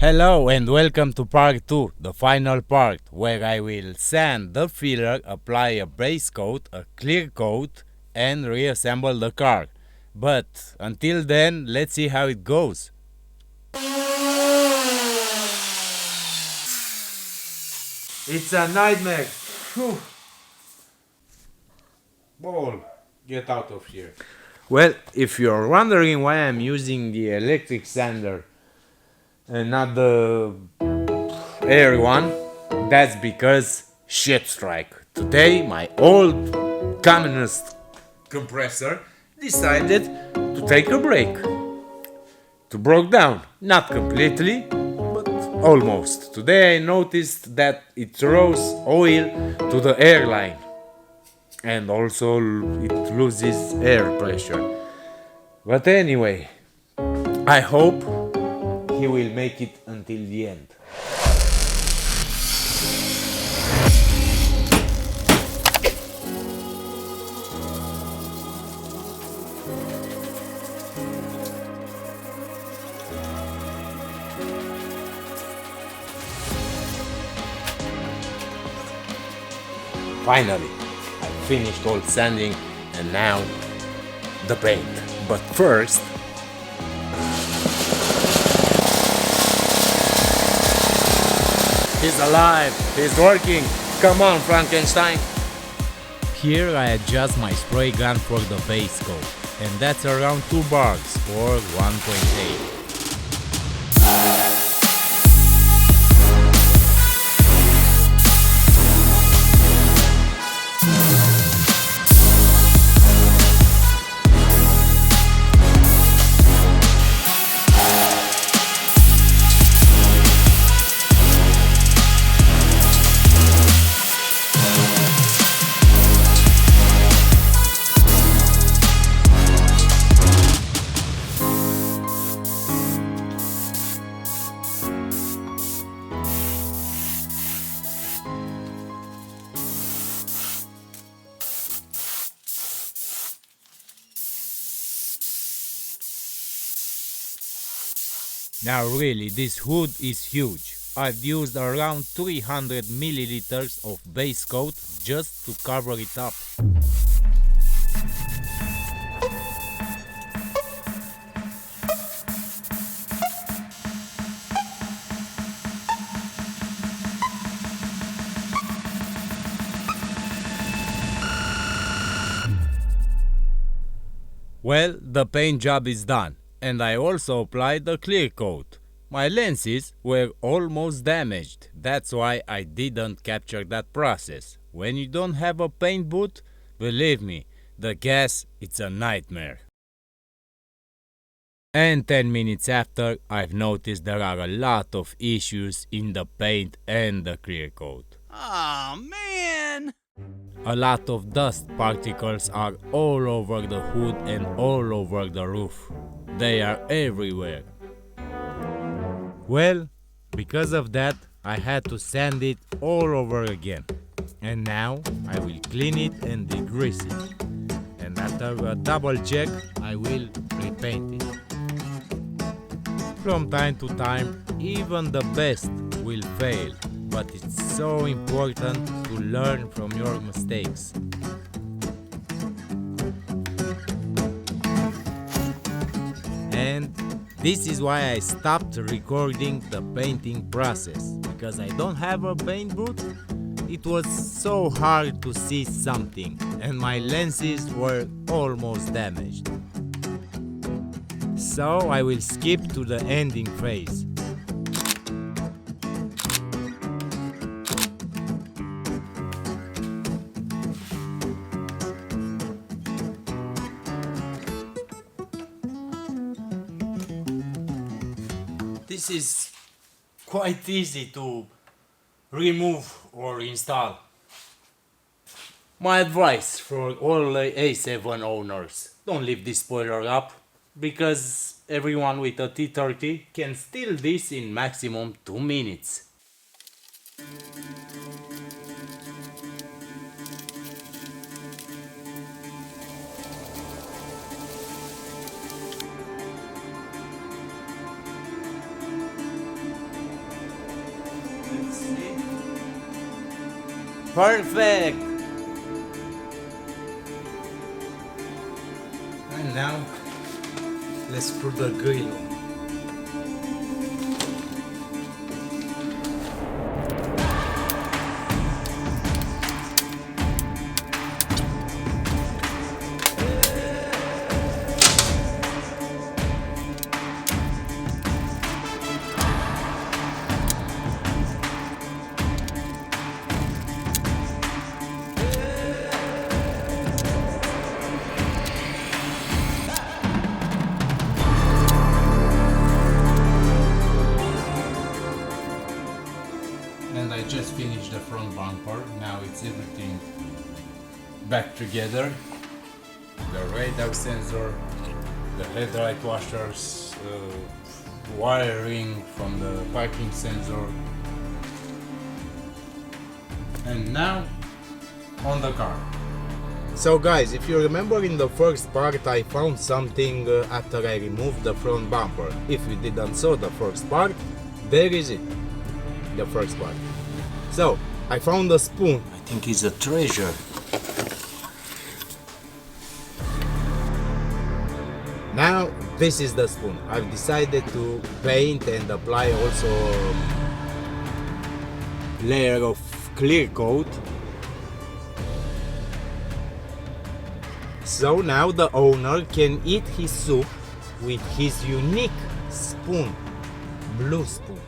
Hello and welcome to part 2, the final part, where I will sand the filler, apply a base coat, a clear coat, and reassemble the car. But until then, let's see how it goes. It's a nightmare. Whew. Ball, get out of here. Well, if you're wondering why I'm using the electric sander and not the air one, that's because shit strike. Today my old communist compressor decided to take a break. To broke down, not completely, but almost. Today I noticed that it throws oil to the airline and also it loses air pressure. But anyway, I hope he will make it until the end. Finally, I finished all sanding and now the paint. But first, he's alive, he's working. Come on, Frankenstein. Here I adjust my spray gun for the base coat, and that's around 2 bars or 1.8. Now really, this hood is huge. I've used around 300 milliliters of base coat just to cover it up. Well, the paint job is done. And I also applied the clear coat. My lenses were almost damaged, that's why I didn't capture that process. When you don't have a paint booth, believe me, the gas, it's a nightmare. And 10 minutes after, I've noticed there are a lot of issues in the paint and the clear coat. Aw, man! A lot of dust particles are all over the hood and all over the roof. They are everywhere. Well, because of that, I had to sand it all over again. And now I will clean it and degrease it. And after a double check, I will repaint it. From time to time, even the best will fail, but it's so important to learn from your mistakes. And this is why I stopped recording the painting process, because I don't have a paint booth. It was so hard to see something, and my lenses were almost damaged. So I will skip to the ending phase. This is quite easy to remove or install. My advice for all A7 owners, don't leave this spoiler up, because everyone with a T30 can steal this in maximum 2 minutes. Perfect! And now, let's put the grill on. And I just finished the front bumper. Now it's everything back together. The radar sensor, the headlight washers, wiring from the parking sensor. And now on the car. So guys, if you remember in the first part I found something after I removed the front bumper. If you didn't saw the first part, there is it. The first part. So I found a spoon. I think it's a treasure. Now this is the spoon. I've decided to paint and apply also a layer of clear coat. So now the owner can eat his soup with his unique spoon, blue spoon.